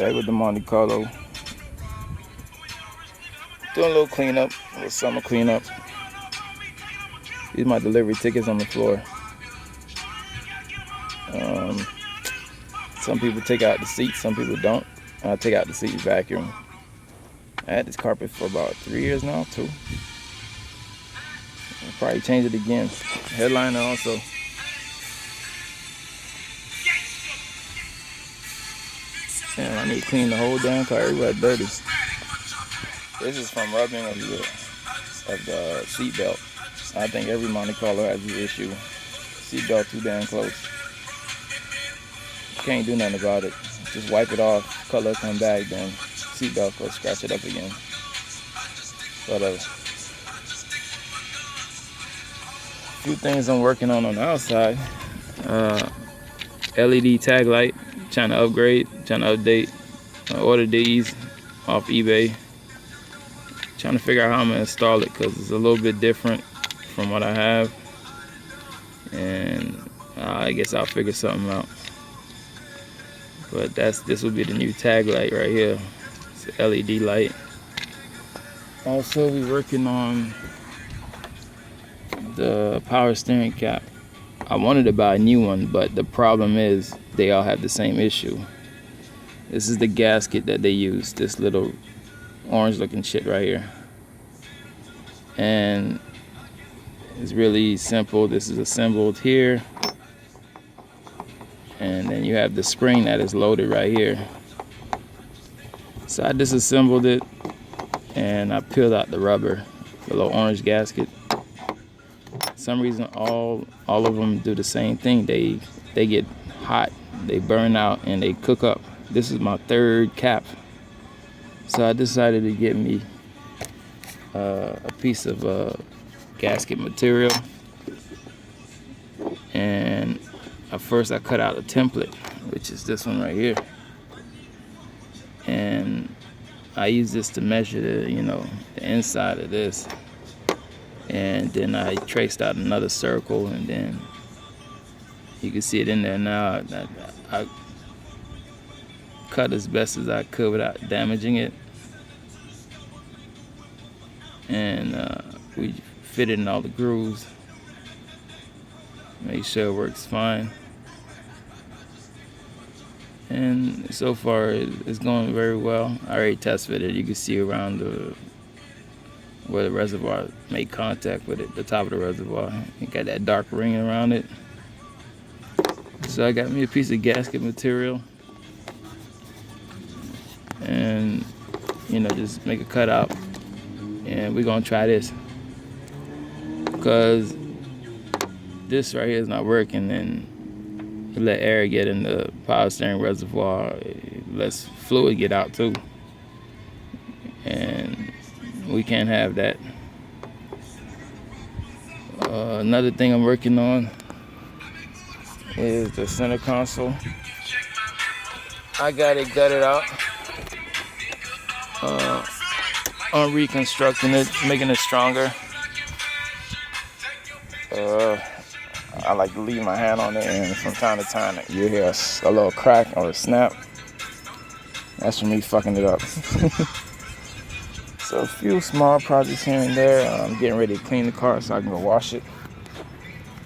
Back with the Monte Carlo. Doing a little cleanup, a little summer cleanup. These are my delivery tickets on the floor. Some people take out the seats, some people don't. I take out the seats, vacuum. I had this carpet for about 3 years now, 2. I'll probably change it again. Headliner also. Man, I need to clean the whole damn car. Everywhere dirty. This is from rubbing of the seat belt. I think every Monte Carlo has this issue. Seat belt too damn close. Can't do nothing about it. Just wipe it off, color come back, then seat belt, go scratch it up again. Whatever. A few things I'm working on the outside. LED tag light. Trying to upgrade, trying to update. I ordered these off eBay. Trying to figure out how I'm gonna install it because it's a little bit different from what I have, and I guess I'll figure something out. But this will be the new tag light right here. It's an LED light. Also, we're working on the power steering cap. I wanted to buy a new one, but the problem is they all have the same issue. This is the gasket that they use, this little orange looking shit right here. And it's really simple. This is assembled here. And then you have the spring that is loaded right here. So I disassembled it and I peeled out the rubber, the little orange gasket. For some reason all of them do the same thing. They get hot, they burn out, and they cook up. This is my 3rd cap, so I decided to get me a piece of gasket material. And at first I cut out a template, which is this one right here, and I use this to measure the inside of this. And then I traced out another circle, and then you can see it in there now. I cut as best as I could without damaging it. And we fitted in all the grooves. Make sure it works fine. And so far it's going very well. I already test fitted. You can see around where the reservoir made contact with it, the top of the reservoir. It got that dark ring around it. So I got me a piece of gasket material and just make a cutout, and we're gonna try this because this right here is not working, and let air get in the power steering reservoir, it lets fluid get out too, and we can't have that. Another thing I'm working on is the center console. I got it gutted out. I'm reconstructing it, making it stronger. I like to leave my hand on it, and from time to time you hear a little crack or a snap. That's from me fucking it up. So a few small projects here and there. I'm getting ready to clean the car so I can go wash it.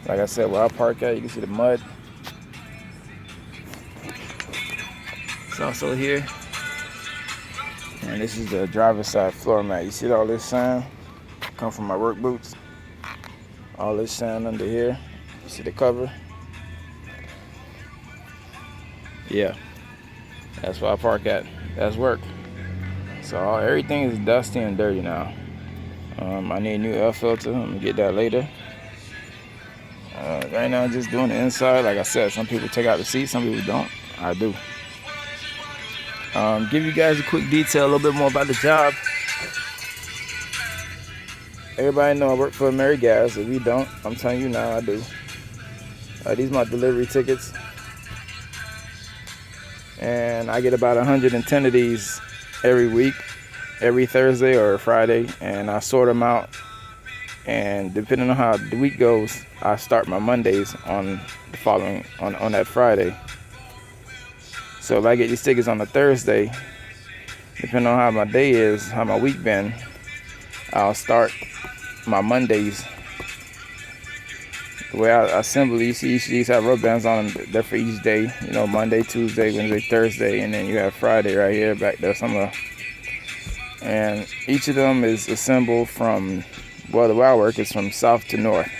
Like I said, where I park at, you can see the mud. It's also here. And this is the driver's side floor mat. You see all this sand? Come from my work boots. All this sand under here. You see the cover? Yeah. That's where I park at. That's work. So everything is dusty and dirty now. I need a new air filter. I'm gonna get that later. Right now I'm just doing the inside. Like I said, some people take out the seat, some people don't. I do. Give you guys a quick detail, a little bit more about the job. Everybody know I work for AmeriGas. If you don't, I'm telling you now, I do. These are my delivery tickets. And I get about 110 of these every week, every Thursday or Friday, and I sort them out. And depending on how the week goes, I start my Mondays on the following on that Friday. So if I get these tickets on a Thursday, depending on how my day is, how my week been, I'll start my Mondays. The way I assemble these, each of these have rubber bands on them. They're for each day. You know, Monday, Tuesday, Wednesday, Thursday, and then you have Friday right here back there somewhere. And each of them is assembled from, well, the way I work is from south to north.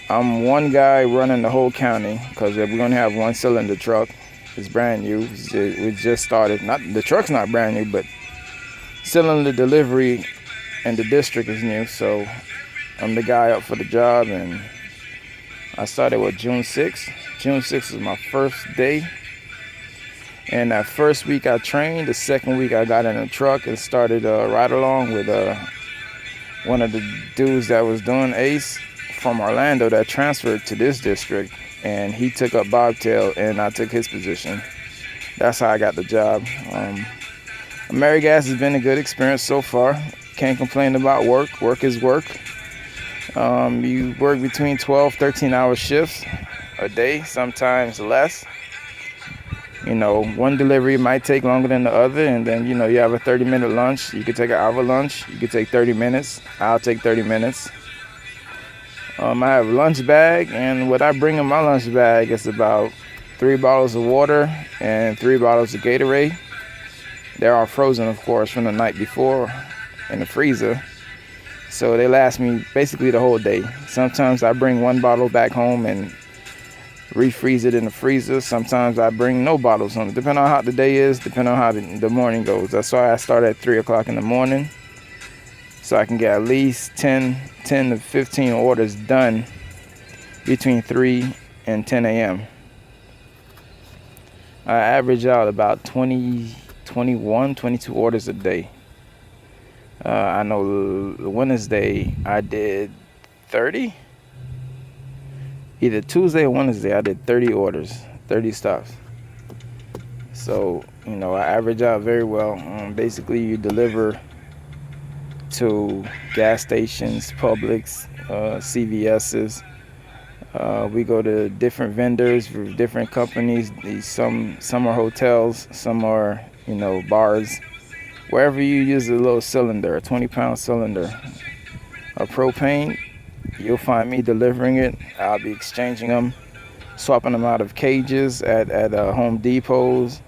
I'm one guy running the whole county because we're going to have one cylinder truck. It's brand new. We just started. The truck's not brand new, but cylinder delivery in the district is new. So I'm the guy up for the job, and I started with June 6th. June 6th was my first day. And that first week I trained. The second week I got in a truck and started a ride along with one of the dudes that was doing ACE from Orlando that transferred to this district. And he took up bobtail and I took his position. That's how I got the job. AmeriGas has been a good experience so far. Can't complain about work. Work is work. You work between 12, 13-hour shifts a day, sometimes less. You know, one delivery might take longer than the other, and then, you know, you have a 30-minute lunch. You could take an hour lunch. You could take 30 minutes. I'll take 30 minutes. I have a lunch bag, and what I bring in my lunch bag is about 3 bottles of water and 3 bottles of Gatorade. They're all frozen, of course, from the night before in the freezer. So they last me basically the whole day. Sometimes I bring 1 bottle back home and refreeze it in the freezer. Sometimes I bring no bottles home, depending on how the day is, depending on how the morning goes. That's why I start at 3 o'clock in the morning, so I can get at least 10 to 15 orders done between 3 and 10 a.m. I average out about 20, 21, 22 orders a day. I know Wednesday I did 30. Either Tuesday or Wednesday I did 30 orders, 30 stops. So, you know, I average out very well. Basically, you deliver to gas stations, Publix, CVS's. We go to different vendors for different companies. Some are hotels, some are, you know, bars. Wherever you use a little cylinder, a 20-pound cylinder of propane, you'll find me delivering it. I'll be exchanging them, swapping them out of cages at Home Depots.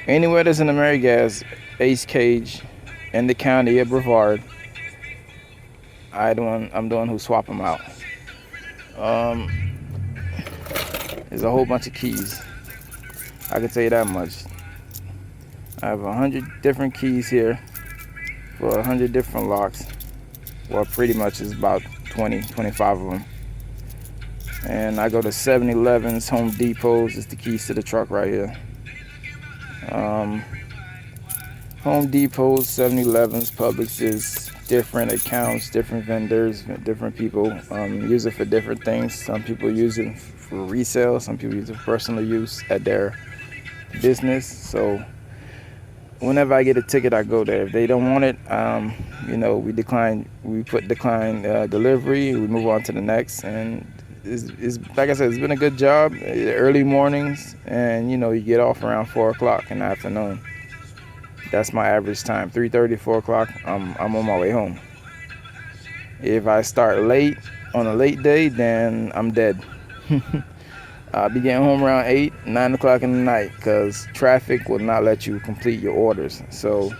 Anywhere there's an AmeriGas ACE cage in the county of Brevard, I'm the one who swap them out. There's a whole bunch of keys. I can tell you that much. I have 100 different keys here for 100 different locks. Well, pretty much is about 20, 25 of them. And I go to 7-Elevens, Home Depots. It's the keys to the truck right here. Home Depots, 7-Elevens, Publix is different accounts, different vendors, different people use it for different things. Some people use it for resale. Some people use it for personal use at their business. So whenever I get a ticket, I go there. If they don't want it, you know, we put decline delivery, we move on to the next. And it's like I said, it's been a good job. Early mornings, and, you know, you get off around 4 o'clock in the afternoon. That's my average time, 3:30, 4 o'clock, I'm on my way home. If I start late, on a late day, then I'm dead. I'll be getting home around 8, 9 o'clock in the night because traffic will not let you complete your orders. So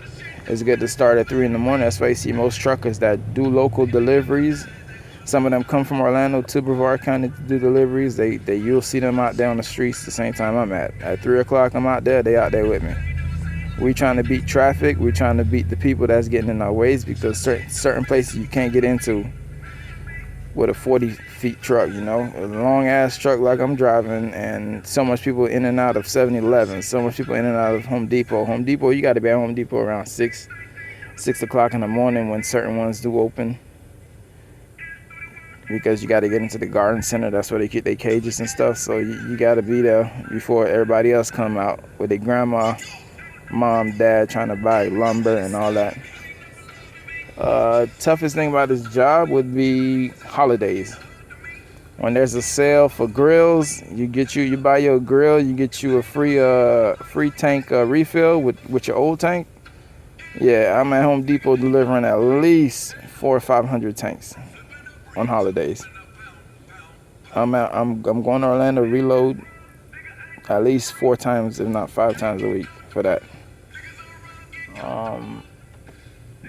it's good to start at 3 in the morning. That's why you see most truckers that do local deliveries. Some of them come from Orlando to Brevard County to do deliveries. You'll see them out there on the streets the same time I'm at. At 3 o'clock, I'm out there, they out there with me. We're trying to beat traffic. We're trying to beat the people that's getting in our ways, because certain places you can't get into with a 40-feet truck, you know, a long-ass truck like I'm driving, and so much people in and out of 7-Eleven, so much people in and out of Home Depot. Home Depot, you got to be at Home Depot around 6 o'clock in the morning when certain ones do open, because you got to get into the garden center. That's where they keep their cages and stuff, so you got to be there before everybody else come out with their grandma, mom, dad trying to buy lumber and all that. Toughest thing about this job would be holidays. When there's a sale for grills, you buy your grill, you get you a free tank refill with your old tank. Yeah, I'm at Home Depot delivering at least 400 or 500 tanks on holidays. I'm going to Orlando reload at least 4 times, if not 5 times a week for that.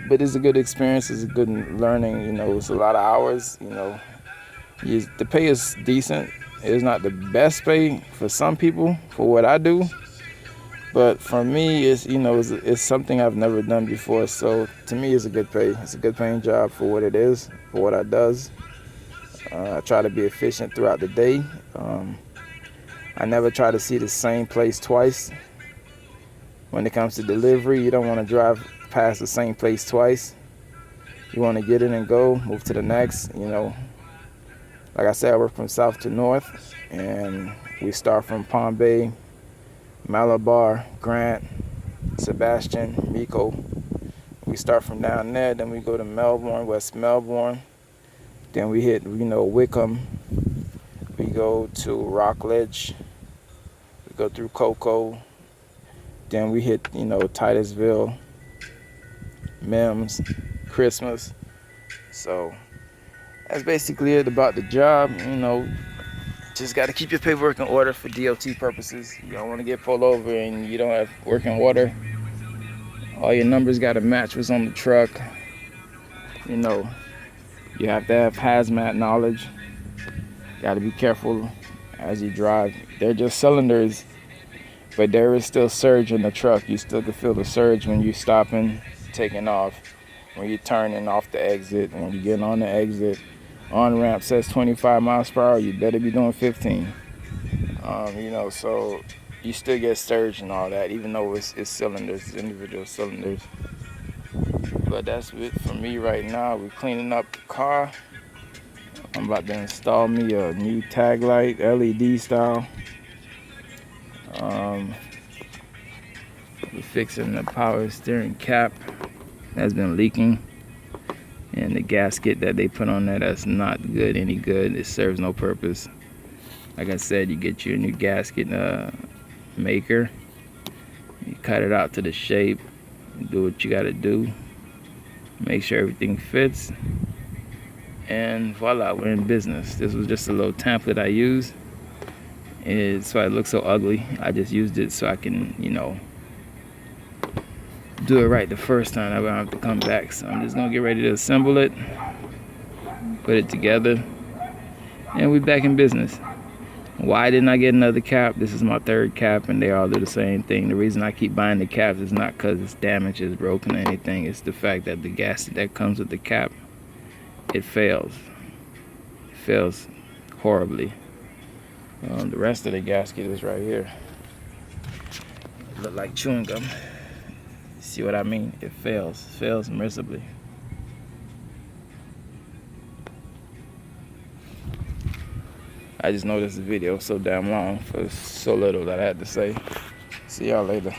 But it's a good experience. It's a good learning. You know, it's a lot of hours. You know, the pay is decent. It's not the best pay for some people for what I do, but for me, it's something I've never done before. So to me, it's a good pay. It's a good paying job for what it is, for what I does. I try to be efficient throughout the day. I never try to see the same place twice. When it comes to delivery, you don't want to drive past the same place twice. You want to get in and go, move to the next. You know, like I said, I work from south to north, and we start from Palm Bay, Malabar, Grant, Sebastian, Miko. We start from down there, then we go to Melbourne, West Melbourne. Then we hit, Wickham. We go to Rockledge. We go through Cocoa. Then we hit, Titusville, Mims, Christmas. So that's basically it about the job. Just got to keep your paperwork in order for DOT purposes. You don't want to get pulled over and you don't have working order. All your numbers got to match what's on the truck. You have to have hazmat knowledge. Got to be careful as you drive. They're just cylinders, but there is still surge in the truck. You still can feel the surge when you're stopping, taking off, when you're turning off the exit, when you're getting on the exit. On ramp says 25 miles per hour, you better be doing 15. So you still get surge and all that, even though it's cylinders, it's individual cylinders. But that's it for me right now. We're cleaning up the car. I'm about to install me a new tag light, LED style. We're fixing the power steering cap that's been leaking. And the gasket that they put on there, that's not any good. It serves no purpose. Like I said, you get you a new gasket maker. You cut it out to the shape. Do what you gotta do. Make sure everything fits. And voila, we're in business. This was just a little template I used. It's why it looks so ugly. I just used it so I can, do it right the first time. I don't have to come back. So I'm just gonna get ready to assemble it, put it together, and we're back in business. Why didn't I get another cap? This is my 3rd cap, and they all do the same thing. The reason I keep buying the caps is not because it's damaged, it's broken, or anything. It's the fact that the gasket that comes with the cap, it fails. It fails horribly. The rest of the gasket is right here. It look like chewing gum. See what I mean? It fails miserably. I just noticed the video was so damn long for so little that I had to say. See y'all later.